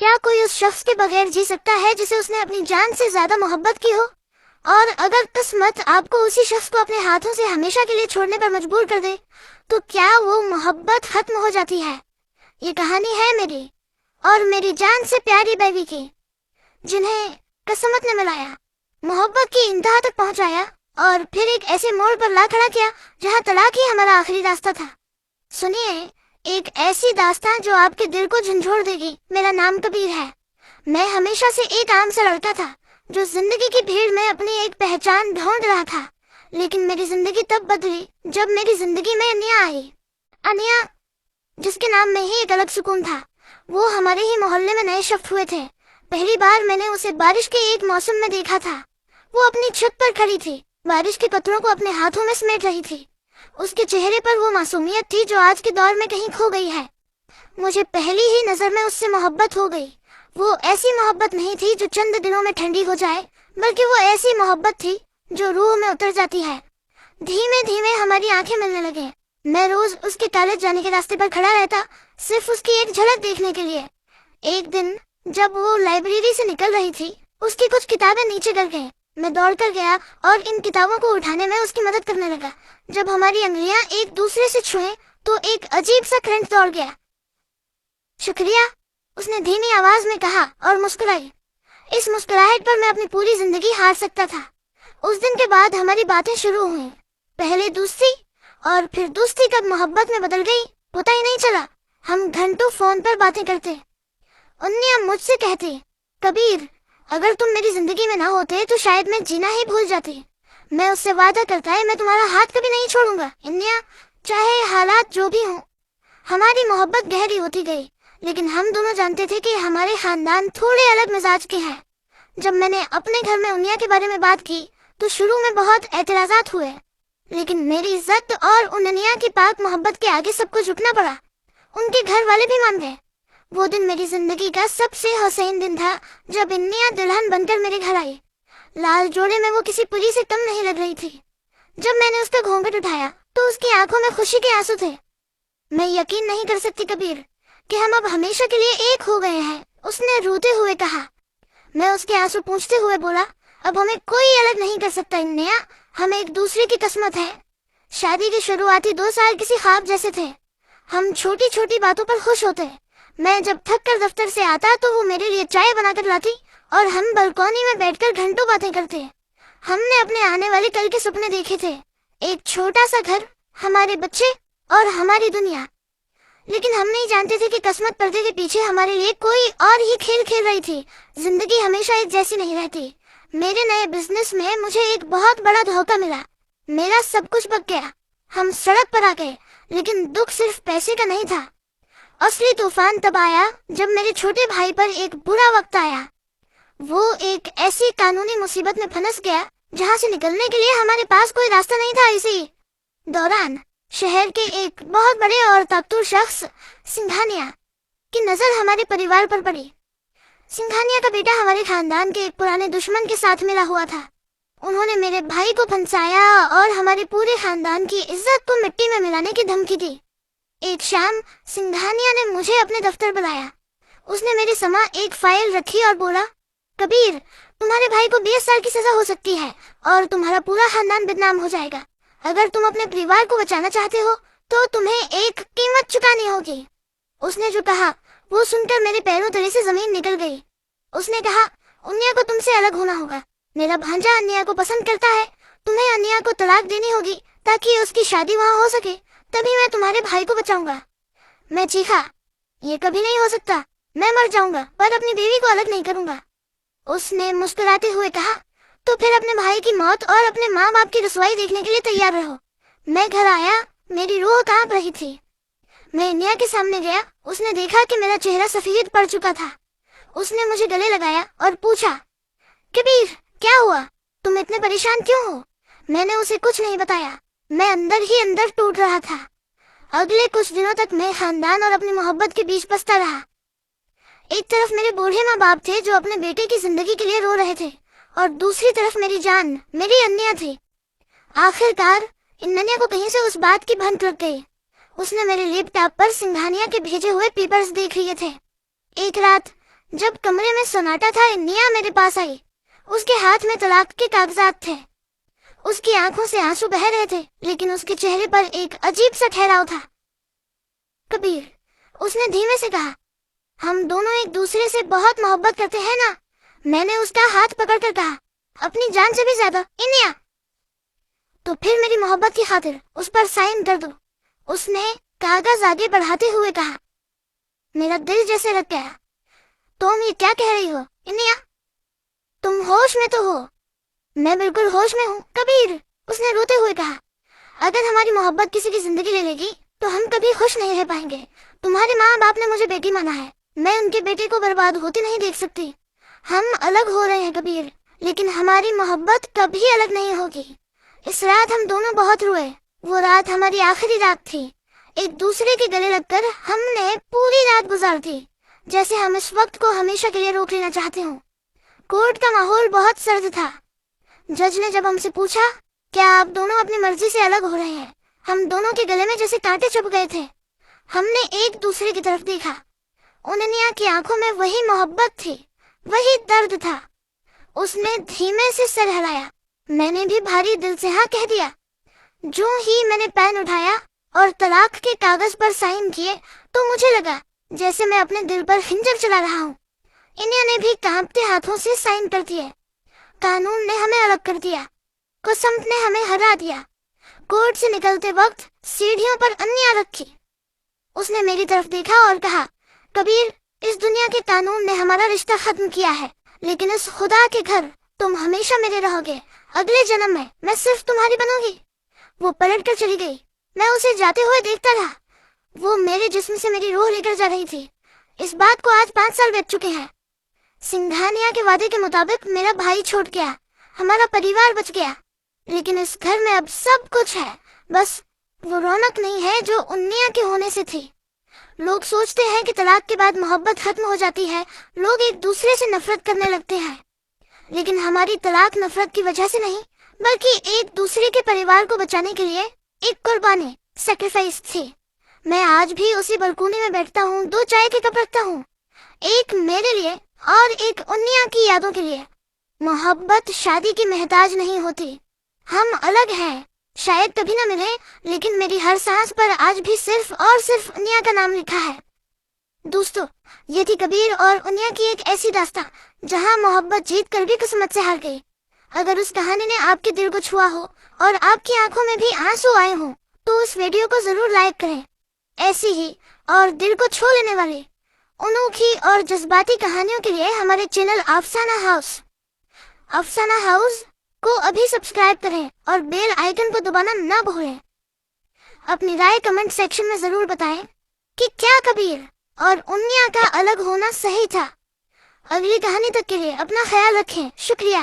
کیا کوئی اس شخص کے بغیر جی سکتا ہے جسے اس نے اپنی جان سے زیادہ محبت کی ہو؟ اور اگر قسمت آپ کو اسی شخص کو اپنے ہاتھوں سے ہمیشہ کے لیے چھوڑنے پر مجبور کر دے تو کیا وہ محبت ختم ہو جاتی ہے؟ یہ کہانی ہے میری اور میری جان سے پیاری بیوی کی، جنہیں قسمت نے ملایا، محبت کی انتہا تک پہنچایا اور پھر ایک ایسے موڑ پر لا کھڑا کیا جہاں طلاق ہی ہمارا آخری راستہ تھا۔ سنیے ایک ایسی داستان جو آپ کے دل کو جھنجھوڑ دے گی۔ میرا نام کبیر ہے۔ میں ہمیشہ سے ایک عام سا لڑکا تھا جو زندگی کی بھیڑ میں اپنی ایک پہچان ڈھونڈ رہا تھا، لیکن میری زندگی تب بدلی جب میری زندگی میں انیا آئی۔ انیا، جس کے نام میں ہی ایک الگ سکون تھا، وہ ہمارے ہی محلے میں نئے شفٹ ہوئے تھے۔ پہلی بار میں نے اسے بارش کے ایک موسم میں دیکھا تھا۔ وہ اپنی چھت پر کھڑی تھی، بارش کے قطروں کو اپنے ہاتھوں میں سمیٹ رہی تھی۔ اس کے چہرے پر وہ معصومیت تھی جو آج کے دور میں کہیں کھو گئی ہے۔ مجھے پہلی ہی نظر میں اس سے محبت ہو گئی۔ وہ ایسی محبت نہیں تھی جو چند دنوں میں ٹھنڈی ہو جائے، بلکہ وہ ایسی محبت تھی جو روح میں اتر جاتی ہے۔ دھیمے دھیمے ہماری آنکھیں ملنے لگیں۔ میں روز اس کے کالج جانے کے راستے پر کھڑا رہتا، صرف اس کی ایک جھلک دیکھنے کے لیے۔ ایک دن جب وہ لائبریری سے نکل رہی تھی، اس کی کچھ کتابیں نیچے گر گئیں۔ میں دوڑ کر گیا اور ان کتابوں کو اٹھانے میں اس کی مدد کرنے لگا۔ جب ہماری انگلیاں ایک دوسرے سے چھوئیں تو ایک عجیب سا کرنٹ دوڑ گیا۔ شکریہ، اس نے دھیمی آواز میں کہا اور مسکرائی۔ اس مسکراہٹ پر میں اپنی پوری زندگی ہار سکتا تھا۔ اس دن کے بعد ہماری باتیں شروع ہوئیں، پہلے دوستی اور پھر دوستی کب محبت میں بدل گئی پتہ ہی نہیں چلا۔ ہم گھنٹوں فون پر باتیں کرتے۔ انیا مجھ سے کہتی، کبیر، اگر تم میری زندگی میں نہ ہوتے تو شاید میں جینا ہی بھول جاتی۔ میں اس سے وعدہ کرتا ہے میں تمہارا ہاتھ کبھی نہیں چھوڑوں گا انیا، چاہے حالات جو بھی ہوں۔ ہماری محبت گہری ہوتی گئی، لیکن ہم دونوں جانتے تھے کہ ہمارے خاندان تھوڑے الگ مزاج کے ہیں۔ جب میں نے اپنے گھر میں انیا کے بارے میں بات کی تو شروع میں بہت اعتراضات ہوئے، لیکن میری عزت اور انیا کی پاک محبت کے آگے سب کو جھکنا پڑا۔ ان کے گھر والے بھی مان گئے۔ وہ دن میری زندگی کا سب سے حسین دن تھا جب انیا دلہن بن کر میرے گھر آئی۔ لال جوڑے میں وہ کسی پری سے کم نہیں لگ رہی تھی۔ جب میں نے اس کا گھونگھٹ اٹھایا تو اس کی آنکھوں میں خوشی کے آنسو تھے۔ میں یقین نہیں کر سکتی کبیر کہ ہم اب ہمیشہ کے لیے ایک ہو گئے ہیں، اس نے روتے ہوئے کہا۔ میں اس کے آنسو پونچھتے ہوئے بولا، اب ہمیں کوئی الگ نہیں کر سکتا انیا، ہم ایک دوسرے کی قسمت ہے۔ شادی کے شروعاتی 2 سال کسی خواب جیسے تھے۔ ہم چھوٹی چھوٹی باتوں پر خوش ہوتے۔ میں جب تھک کر دفتر سے آتا تو وہ میرے لیے چائے بنا کر لاتی اور ہم بلکونی میں بیٹھ کر گھنٹوں باتیں کرتے۔ ہم نے اپنے آنے والے کل کے سپنے دیکھے تھے، ایک چھوٹا سا گھر، ہمارے بچے اور ہماری دنیا۔ لیکن ہم نہیں جانتے تھے کہ قسمت پردے کے پیچھے ہمارے لیے کوئی اور ہی کھیل کھیل رہی تھی۔ زندگی ہمیشہ ایک جیسی نہیں رہتی۔ میرے نئے بزنس میں مجھے ایک بہت بڑا دھوکہ ملا۔ میرا سب کچھ بک گیا۔ ہم سڑک پر آ گئے، لیکن دکھ صرف پیسے کا نہیں تھا۔ اصلی طوفان تب آیا جب میرے چھوٹے بھائی پر ایک برا وقت آیا۔ وہ ایک ایسی قانونی مصیبت میں پھنس گیا جہاں سے نکلنے کے لیے ہمارے پاس کوئی راستہ نہیں تھا۔ اسی دوران شہر کے ایک بہت بڑے اور طاقتور شخص سنگھانیا کی نظر ہمارے پریوار پر پڑی۔ سنگھانیا کا بیٹا ہمارے خاندان کے ایک پرانے دشمن کے ساتھ ملا ہوا تھا۔ انہوں نے میرے بھائی کو پھنسایا اور ہمارے پورے خاندان کی عزت کو مٹی میں ملانے کی دھمکی دی۔ ایک شام سنگھانیا نے مجھے اپنے دفتر بلایا۔ اس نے میرے سامنے ایک فائل رکھی اور بولا، کبیر، تمہارے بھائی کو 20 سال کی سزا ہو سکتی ہے اور تمہارا پورا خاندان بدنام ہو جائے گا۔ اگر تم اپنے پریوار کو بچانا چاہتے ہو تو تمہیں ایک قیمت چکانی ہوگی۔ اس نے جو کہا وہ سن کر میرے پیروں تلے سے زمین نکل گئی۔ اس نے کہا، انیا کو تم سے الگ ہونا ہوگا۔ میرا بھانجا انیا کو پسند کرتا ہے، تمہیں انیا کو طلاق دینی ہوگی تاکہ اس کی شادی وہاں ہو سکے، تبھی میں تمہارے بھائی کو بچاؤں گا۔ میں چیخا، یہ کبھی نہیں ہو سکتا، میں مر جاؤں گا پر اپنی بیوی کو الگ نہیں کروں گا۔ اس نے مسکراتے ہوئے کہا، تو پھر اپنے بھائی کی موت اور اپنے ماں باپ کی رسوائی دیکھنے کے لیے تیار رہو۔ میں گھر آیا، میری روح کانپ رہی تھی۔ میں انیا کے سامنے گیا۔ اس نے دیکھا کہ میرا چہرہ سفید پڑ چکا تھا۔ اس نے مجھے گلے لگایا اور پوچھا، کبیر، کیا ہوا؟ تم اتنے پریشان کیوں ہو؟ میں نے اسے کچھ نہیں بتایا۔ میں اندر ہی اندر ٹوٹ رہا تھا۔ اگلے کچھ دنوں تک میں خاندان اور اپنی محبت کے بیچ پستا رہا۔ ایک طرف میرے بوڑھے ماں باپ تھے جو اپنے بیٹے کی زندگی کے لیے رو رہے تھے، اور دوسری طرف میری جان، میری انیا تھی۔ آخر کار انیا کو کہیں سے اس بات کی بھنک لگ گئی۔ اس نے میرے لیپ ٹاپ پر سنگھانیا کے بھیجے ہوئے پیپرز دیکھ لیے تھے۔ ایک رات جب کمرے میں سناٹا تھا انیا میرے پاس آئی. اس کے ہاتھ میں طلاق کے کاغذات تھے. اس کی آنکھوں سے آنسو بہہ رہے تھے لیکن اس کے چہرے پر ایک عجیب سا ٹھہراؤ تھا. کبیر، اس نے دھیمے سے کہا، ہم دونوں ایک دوسرے سے بہت محبت کرتے ہیں نا؟ میں نے اس کا ہاتھ پکڑ کر کہا، اپنی جان سے بھی زیادہ انیا. تو پھر میری محبت کی خاطر اس پر سائن کر دو. اس نے کاغذ آگے بڑھاتے ہوئے کہا. میرا دل جیسے رک گیا. تم یہ کیا کہہ رہی ہو انیا؟ تم ہوش میں تو ہو؟ میں بالکل ہوش میں ہوں کبیر، اس نے روتے ہوئے کہا. اگر ہماری محبت کسی کی زندگی لے لے گی تو ہم کبھی خوش نہیں رہ پائیں گے. تمہارے ماں باپ نے مجھے بیٹی مانا ہے، میں ان کے بیٹے کو برباد ہوتے نہیں دیکھ سکتی. ہم الگ ہو رہے ہیں کبیر، لیکن ہماری محبت کبھی الگ نہیں ہوگی. اس رات ہم دونوں بہت روئے. وہ رات ہماری آخری رات تھی. ایک دوسرے کے گلے لگ کر ہم نے پوری رات گزار دی، جیسے ہم اس وقت کو ہمیشہ کے لیے روک لینا چاہتے ہوں. کورٹ کا ماحول بہت سرد تھا. جج نے جب ہم سے پوچھا کیا آپ دونوں اپنی مرضی سے الگ ہو رہے ہیں، ہم دونوں کے گلے میں جیسے کانٹے چبھ گئے تھے. ہم نے ایک دوسرے کی طرف دیکھا. اننیا کی آنکھوں میں وہی محبت تھی، وہی درد تھا. اس نے دھیمے سے سر ہلایا. میں نے بھی بھاری دل سے ہاں کہہ دیا. جو ہی میں نے پین اٹھایا اور طلاق کے کاغذ پر سائن کیے تو مجھے لگا جیسے میں اپنے دل پر خنجر چلا رہا ہوں. انیا نے بھی کانپتے ہاتھوں سے سائن کر دیے. قانون نے ہمیں الگ کر دیا، قسمت نے ہمیں ہرا دیا. کورٹ سے نکلتے وقت سیڑھیوں پر انیا رکھی. اس نے میری طرف دیکھا اور کہا، کبیر، اس دنیا کے قانون نے ہمارا رشتہ ختم کیا ہے، لیکن اس خدا کے گھر تم ہمیشہ میرے رہو گے. اگلے جنم میں صرف تمہاری بنوں گی. وہ پلٹ کر چلی گئی. میں اسے جاتے ہوئے دیکھتا رہا. وہ میرے جسم سے میری روح لے کر جا رہی تھی. اس بات کو آج 5 سال بیت چکے ہیں. سنگھانیا کے وعدے کے مطابق میرا بھائی چھوٹ گیا، ہمارا پریوار بچ گیا، لیکن اس گھر میں اب سب کچھ ہے، بس وہ رونق نہیں ہے جو انیا کے ہونے سے تھی. لوگ سوچتے ہیں کہ طلاق کے بعد محبت ختم ہو جاتی ہے، لوگ ایک دوسرے سے نفرت کرنے لگتے ہیں، لیکن ہماری طلاق نفرت کی وجہ سے نہیں بلکہ ایک دوسرے کے پریوار کو بچانے کے لیے ایک قربانی، سیکریفائس تھی. میں آج بھی اسی بلکونی میں بیٹھتا ہوں، 2 چائے کے کپ رکھتا ہوں، ایک میرے لیے اور ایک انیا کی یادوں کے لیے. محبت شادی کی محتاج نہیں ہوتی. ہم الگ ہیں، شاید کبھی نہ ملیں، لیکن میری ہر سانس پر آج بھی صرف اور صرف انیا کا نام لکھا ہے. دوستو، یہ تھی کبیر اور انیا کی ایک ایسی داستان جہاں محبت جیت کر بھی قسمت سے ہار گئی. اگر اس کہانی نے آپ کے دل کو چھوا ہو اور آپ کی آنکھوں میں بھی آنسو آئے ہوں تو اس ویڈیو کو ضرور لائک کریں. ایسی ہی اور دل کو چھو لینے والی، انوکھی اور جذباتی کہانیوں کے لیے ہمارے چینل افسانہ ہاؤس کو ابھی سبسکرائب کریں اور بیل آئیکن کو دبانا نہ بھولیں. اپنی رائے کمنٹ سیکشن میں ضرور بتائیں کہ کیا کبیر اور انیا کا الگ ہونا صحیح تھا. اگلی کہانی تک کے لیے اپنا خیال رکھیں. شکریہ.